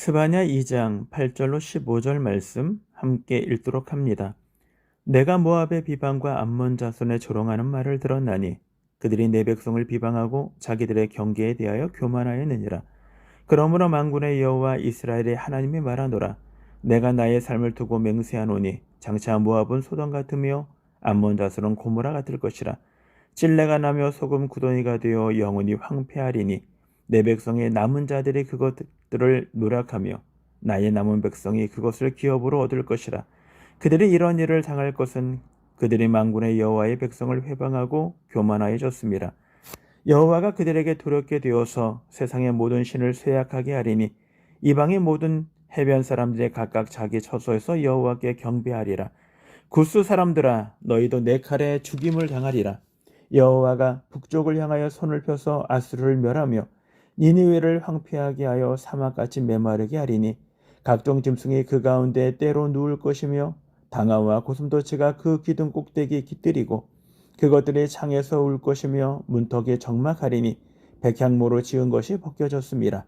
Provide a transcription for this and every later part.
스바냐 2장 8절로 15절 말씀 함께 읽도록 합니다. 내가 모압의 비방과 암몬 자손의 조롱하는 말을 들었나니 그들이 내 백성을 비방하고 자기들의 경계에 대하여 교만하였느니라. 그러므로 만군의 여호와 이스라엘의 하나님이 말하노라. 내가 나의 삶을 두고 맹세하노니 장차 모압은 소돔 같으며 암몬 자손은 고모라 같을 것이라. 찔레가 나며 소금 구덩이가 되어 영원히 황폐하리니 내 백성의 남은 자들이 그것들을 노력하며 나의 남은 백성이 그것을 기업으로 얻을 것이라. 그들이 이런 일을 당할 것은 그들이 만군의 여호와의 백성을 회방하고 교만하여졌습니다. 여호와가 그들에게 두렵게 되어서 세상의 모든 신을 쇠약하게 하리니 이방의 모든 해변 사람들이 각각 자기 처소에서 여호와께 경배하리라. 구스 사람들아 너희도 내 칼에 죽임을 당하리라. 여호와가 북쪽을 향하여 손을 펴서 아수르를 멸하며 니느웨를 황폐하게 하여 사막같이 메마르게 하리니 각종 짐승이 그 가운데 때로 누울 것이며 방아와 고슴도치가 그 기둥 꼭대기에 깃들이고 그것들이 창에서 울 것이며 문턱에 적막하리니 백향모로 지은 것이 벗겨졌습니다.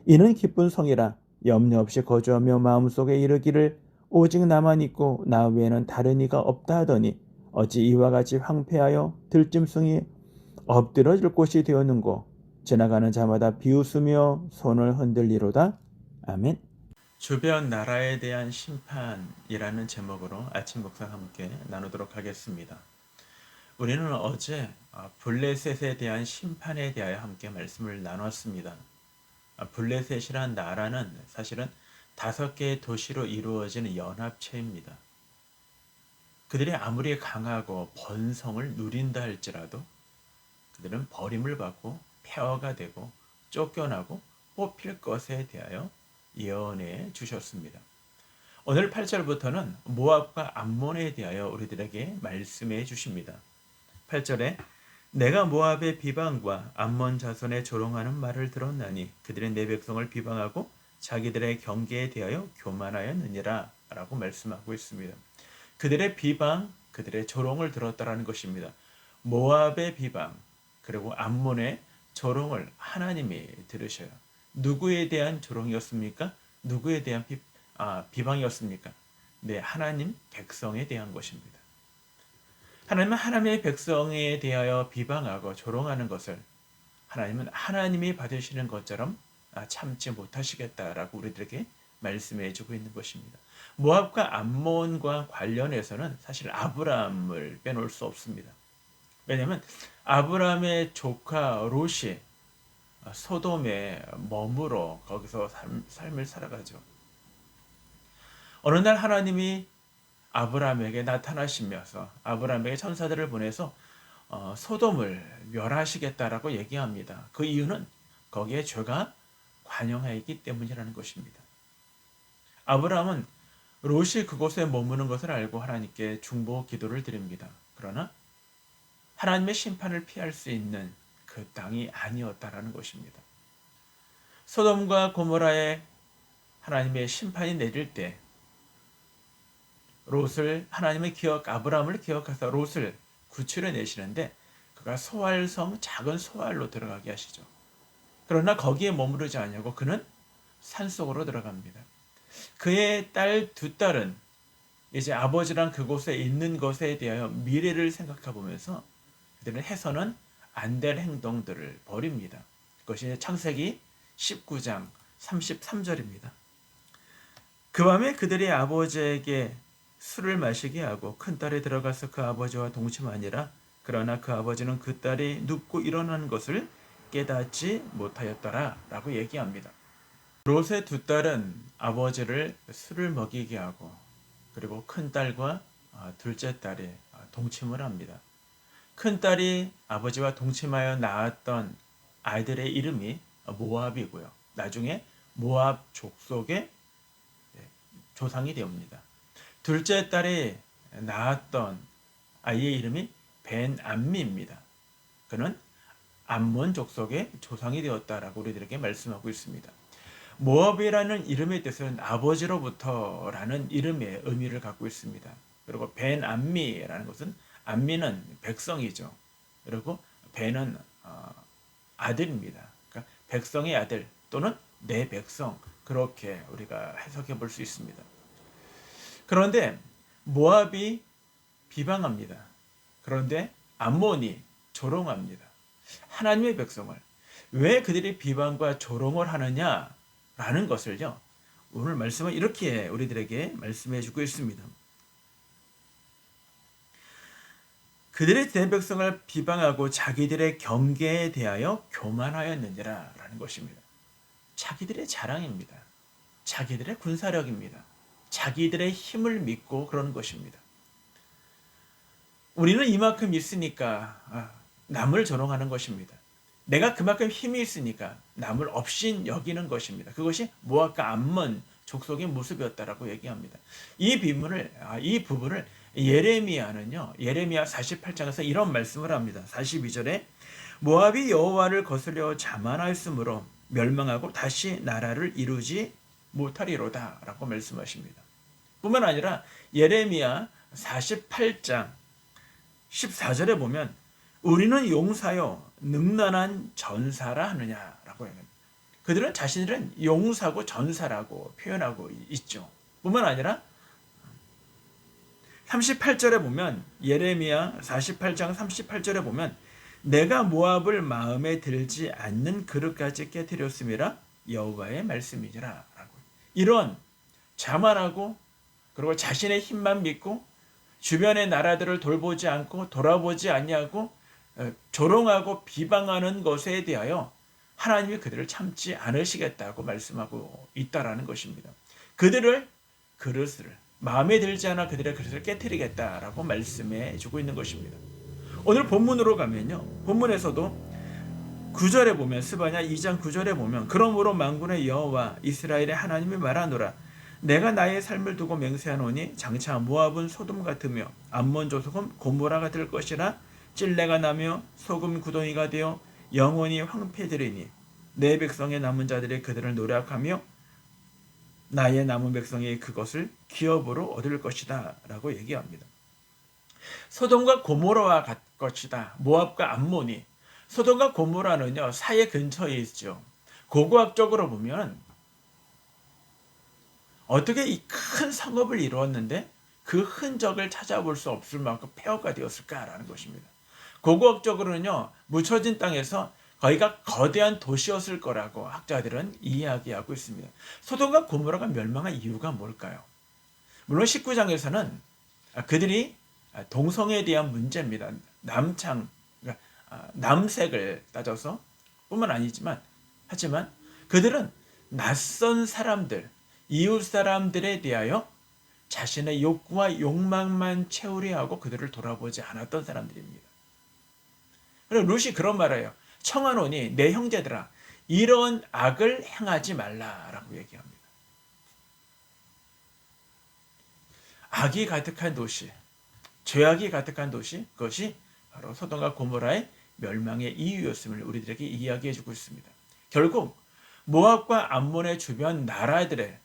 이는 기쁜 성이라 염려 없이 거주하며 마음속에 이르기를 오직 나만 있고 나 외에는 다른 이가 없다 하더니 어찌 이와 같이 황폐하여 들짐승이 엎드러질 곳이 되었는고. 지나가는 자마다 비웃으며 손을 흔들리로다. 아멘. 주변 나라에 대한 심판이라는 제목으로 아침 묵상 함께 나누도록 하겠습니다. 우리는 어제 블레셋에 대한 심판에 대하여 함께 말씀을 나눴습니다. 블레셋이란 나라는 사실은 5개의 도시로 이루어진 연합체입니다. 그들이 아무리 강하고 번성을 누린다 할지라도 그들은 버림을 받고 폐허가 되고 쫓겨나고 뽑힐 것에 대하여 예언해 주셨습니다. 오늘 8절부터는 모압과 암몬에 대하여 우리들에게 말씀해 주십니다. 8절에 내가 모압의 비방과 암몬 자손의 조롱하는 말을 들었나니 그들은 내 백성을 비방하고 자기들의 경계에 대하여 교만하였느니라 라고 말씀하고 있습니다. 그들의 비방, 그들의 조롱을 들었다라는 것입니다. 모압의 비방 그리고 암몬의 조롱을 하나님이 들으셔요. 누구에 대한 조롱이었습니까? 누구에 대한 비방이었습니까? 네, 하나님 백성에 대한 것입니다. 하나님은 하나님의 백성에 대하여 비방하고 조롱하는 것을 하나님은 하나님이 받으시는 것처럼 참지 못하시겠다라고 우리들에게 말씀해 주고 있는 것입니다. 모압과 암몬과 관련해서는 사실 아브라함을 빼놓을 수 없습니다. 왜냐하면 아브라함의 조카 롯이 소돔에 머물러 거기서 삶을 살아가죠. 어느 날 하나님이 아브라함에게 나타나시면서 아브라함에게 천사들을 보내서 소돔을 멸하시겠다라고 얘기합니다. 그 이유는 거기에 죄가 관영하여 있기 때문이라는 것입니다. 아브라함은 롯이 그곳에 머무는 것을 알고 하나님께 중보 기도를 드립니다. 그러나 하나님의 심판을 피할 수 있는 그 땅이 아니었다라는 것입니다. 소돔과 고모라에 하나님의 심판이 내릴 때 롯을 아브라함을 기억하사 롯을 구출해 내시는데 그가 소알섬 작은 소알로 들어가게 하시죠. 그러나 거기에 머무르지 않냐고 그는 산속으로 들어갑니다. 그의 두 딸은 이제 아버지랑 그곳에 있는 것에 대하여 미래를 생각해 보면서 그들은 해서는 안 될 행동들을 벌입니다. 그것이 창세기 19장 33절입니다. 그 밤에 그들이 아버지에게 술을 마시게 하고 큰딸이 들어가서 그 아버지와 동침하니라. 그러나 그 아버지는 그 딸이 눕고 일어나는 것을 깨닫지 못하였더라 라고 얘기합니다. 롯의 두 딸은 아버지를 술을 먹이게 하고 그리고 큰딸과 둘째 딸이 동침을 합니다. 큰딸이 아버지와 동침하여 낳았던 아이들의 이름이 모압이고요. 나중에 모압 족속의 조상이 되옵니다. 둘째 딸이 낳았던 아이의 이름이 벤암미입니다. 그는 암몬 족속의 조상이 되었다라고 우리들에게 말씀하고 있습니다. 모압이라는 이름의 뜻은 아버지로부터라는 이름의 의미를 갖고 있습니다. 그리고 벤암미라는 것은 암미는 백성이죠. 그리고 벤은 아들입니다. 그러니까 백성의 아들 또는 내 백성, 그렇게 우리가 해석해 볼 수 있습니다. 그런데 모압이 비방합니다. 그런데 암몬이 조롱합니다. 하나님의 백성을 왜 그들이 비방과 조롱을 하느냐라는 것을요. 오늘 말씀은 이렇게 우리들에게 말씀해 주고 있습니다. 그들의 내 백성을 비방하고 자기들의 경계에 대하여 교만하였느니라 라는 것입니다. 자기들의 자랑입니다. 자기들의 군사력입니다. 자기들의 힘을 믿고 그러는 것입니다. 우리는 이만큼 있으니까 남을 조롱하는 것입니다. 내가 그만큼 힘이 있으니까 남을 업신 여기는 것입니다. 그것이 모압과 암몬 족속의 모습이었다라고 얘기합니다. 이 부분을 예레미야는요. 예레미야 48장에서 이런 말씀을 합니다. 42절에 모압이 여호와를 거스려 자만하였으므로 멸망하고 다시 나라를 이루지 못하리로다 라고 말씀하십니다. 뿐만 아니라 예레미야 48장 14절에 보면 우리는 용사요 능란한 전사라 하느냐라고 합니다. 그들은 자신들은 용사고 전사라고 표현하고 있죠. 뿐만 아니라 38절에 보면 예레미야 48장 38절에 보면 내가 모압을 마음에 들지 않는 그릇까지 깨뜨렸음이라 여호와의 말씀이지라 라고. 이런 자만하고 그리고 자신의 힘만 믿고 주변의 나라들을 돌보지 않고 돌아보지 아니하고 조롱하고 비방하는 것에 대하여 하나님이 그들을 참지 않으시겠다고 말씀하고 있다라는 것입니다. 그들을 그릇을 마음에 들지 않아 그들의 그릇을 깨뜨리겠다라고 말씀해 주고 있는 것입니다. 오늘 본문으로 가면요. 본문에서도 9절에 보면 스바냐 2장 9절에 보면 그러므로 만군의 여호와 이스라엘의 하나님이 말하노라 내가 나의 삶을 두고 맹세하노니 장차 모압은 소돔 같으며 암몬 족속은 고모라가 될 것이라 찔레가 나며 소금 구덩이가 되어 영원히 황폐되리니 내 백성의 남은 자들이 그들을 노력하며 나의 남은 백성이 그것을 기업으로 얻을 것이다 라고 얘기합니다. 소돔과 고모라와 같 것이다. 모압과 암몬이 소돔과 고모라는요 사해 근처에 있죠. 고고학적으로 보면 어떻게 이 큰 성읍을 이루었는데 그 흔적을 찾아볼 수 없을 만큼 폐허가 되었을까라는 것입니다. 고고학적으로는요 묻혀진 땅에서 거기가 거대한 도시였을 거라고 학자들은 이야기하고 있습니다. 소돔과 고모라가 멸망한 이유가 뭘까요? 물론 19장에서는 그들이 동성애에 대한 문제입니다. 남색을 따져서 뿐만 아니지만 하지만 그들은 낯선 사람들, 이웃 사람들에 대하여 자신의 욕구와 욕망만 채우려 하고 그들을 돌아보지 않았던 사람들입니다. 그리고 룻이 그런 말을 해요. 청하노니 내 형제들아 이런 악을 행하지 말라라고 얘기합니다. 악이 가득한 도시, 죄악이 가득한 도시, 그것이 바로 소돔과 고모라의 멸망의 이유였음을 우리들에게 이야기해 주고 있습니다. 결국 모압과 암몬의 주변 나라들의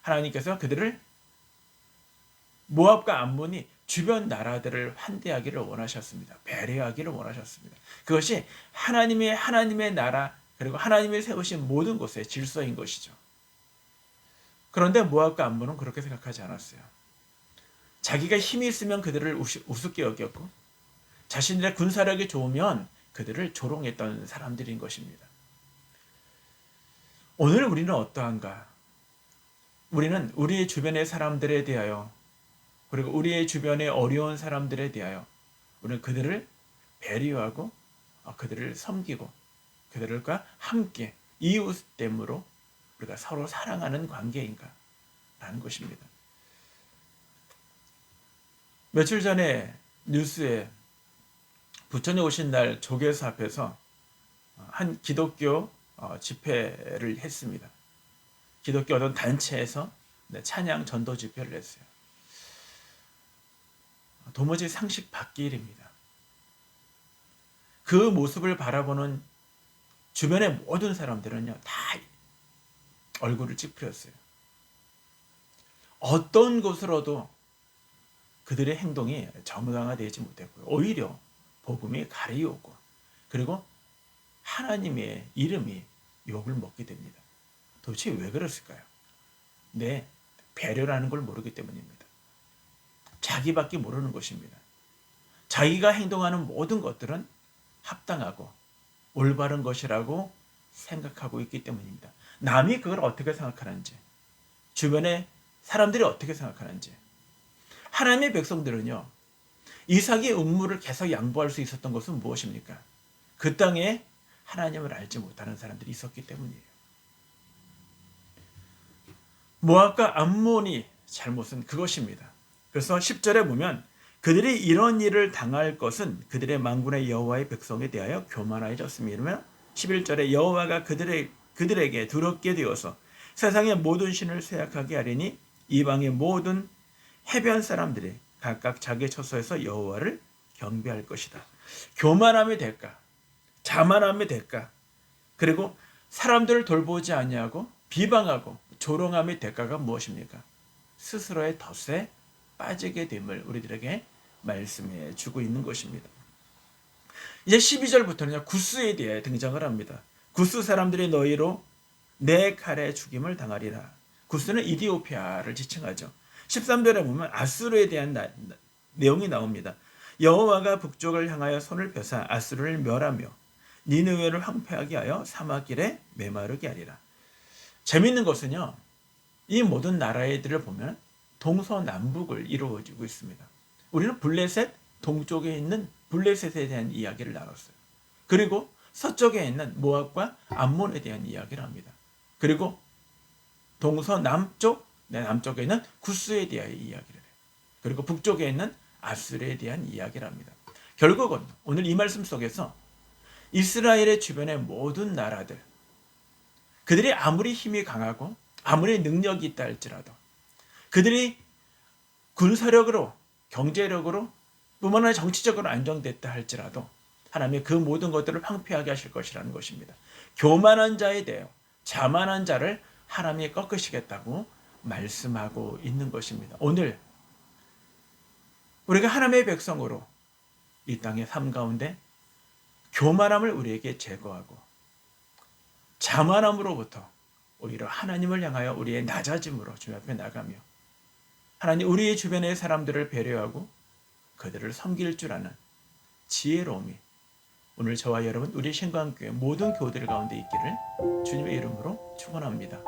하나님께서 그들을 모압과 암몬이 주변 나라들을 환대하기를 원하셨습니다. 배려하기를 원하셨습니다. 그것이 하나님의 나라 그리고 하나님이 세우신 모든 곳의 질서인 것이죠. 그런데 모압과 암몬은 그렇게 생각하지 않았어요. 자기가 힘이 있으면 그들을 우습게 여겼고 자신들의 군사력이 좋으면 그들을 조롱했던 사람들인 것입니다. 오늘 우리는 어떠한가? 우리는 우리의 주변의 사람들에 대하여 그리고 우리의 주변의 어려운 사람들에 대하여 우리는 그들을 배려하고 그들을 섬기고 그들과 함께 이웃됨으로 우리가 서로 사랑하는 관계인가? 라는 것입니다. 며칠 전에 뉴스에 부처님 오신 날 조계사 앞에서 한 기독교 집회를 했습니다. 기독교 어떤 단체에서 찬양 전도 집회를 했어요. 도무지 상식 밖의 일입니다. 그 모습을 바라보는 주변의 모든 사람들은요, 다 얼굴을 찌푸렸어요. 어떤 곳으로도 그들의 행동이 정당화되지 못했고요. 오히려 복음이 가리우고 그리고 하나님의 이름이 욕을 먹게 됩니다. 도대체 왜 그랬을까요? 네, 배려라는 걸 모르기 때문입니다. 자기밖에 모르는 것입니다. 자기가 행동하는 모든 것들은 합당하고 올바른 것이라고 생각하고 있기 때문입니다. 남이 그걸 어떻게 생각하는지, 주변의 사람들이 어떻게 생각하는지. 하나님의 백성들은요, 이삭의 음물을 계속 양보할 수 있었던 것은 무엇입니까? 그 땅에 하나님을 알지 못하는 사람들이 있었기 때문이에요. 모압과 암몬이 잘못은 그것입니다. 그래서 10절에 보면 그들이 이런 일을 당할 것은 그들의 만군의 여호와의 백성에 대하여 교만하여졌음이 이러면 11절에 여호와가 그들에게 두렵게 되어서 세상의 모든 신을 쇠약하게 하리니 이방의 모든 해변 사람들이 각각 자기 처소에서 여호와를 경배할 것이다. 교만함의 대가, 자만함의 대가, 그리고 사람들을 돌보지 아니하고 비방하고 조롱함의 대가가 무엇입니까? 스스로의 덫에 빠지게 됨을 우리들에게 말씀해 주고 있는 것입니다. 이제 12절부터는 구스에 대해 등장을 합니다. 구스 사람들이 너희로 내 칼에 죽임을 당하리라. 구스는 이디오피아를 지칭하죠. 13절에 보면 아수르에 대한 내용이 나옵니다. 여호와가 북쪽을 향하여 손을 펴사 아수르를 멸하며 니느웨를 황폐하게 하여 사막길에 메마르게 하리라. 재미있는 것은요, 이 모든 나라들을 보면 동서남북을 이루어지고 있습니다. 우리는 블레셋 동쪽에 있는 블레셋에 대한 이야기를 나눴어요. 그리고 서쪽에 있는 모압과 암몬에 대한 이야기를 합니다. 그리고 동서남쪽, 남쪽에 있는 구스에 대한 이야기를 해요. 그리고 북쪽에 있는 아수르에 대한 이야기를 합니다. 결국은 오늘 이 말씀 속에서 이스라엘의 주변의 모든 나라들, 그들이 아무리 힘이 강하고 아무리 능력이 있다 할지라도 그들이 군사력으로, 경제력으로, 뿐만 아니라 정치적으로 안정됐다 할지라도 하나님이 그 모든 것들을 황폐하게 하실 것이라는 것입니다. 교만한 자에 대하여 자만한 자를 하나님이 꺾으시겠다고 말씀하고 있는 것입니다. 오늘 우리가 하나님의 백성으로 이 땅의 삶 가운데 교만함을 우리에게 제거하고 자만함으로부터 오히려 하나님을 향하여 우리의 낮아짐으로 주님 앞에 나가며 하나님 우리의 주변의 사람들을 배려하고 그들을 섬길 줄 아는 지혜로움이 오늘 저와 여러분 우리 신광교회 모든 교우들 가운데 있기를 주님의 이름으로 축원합니다.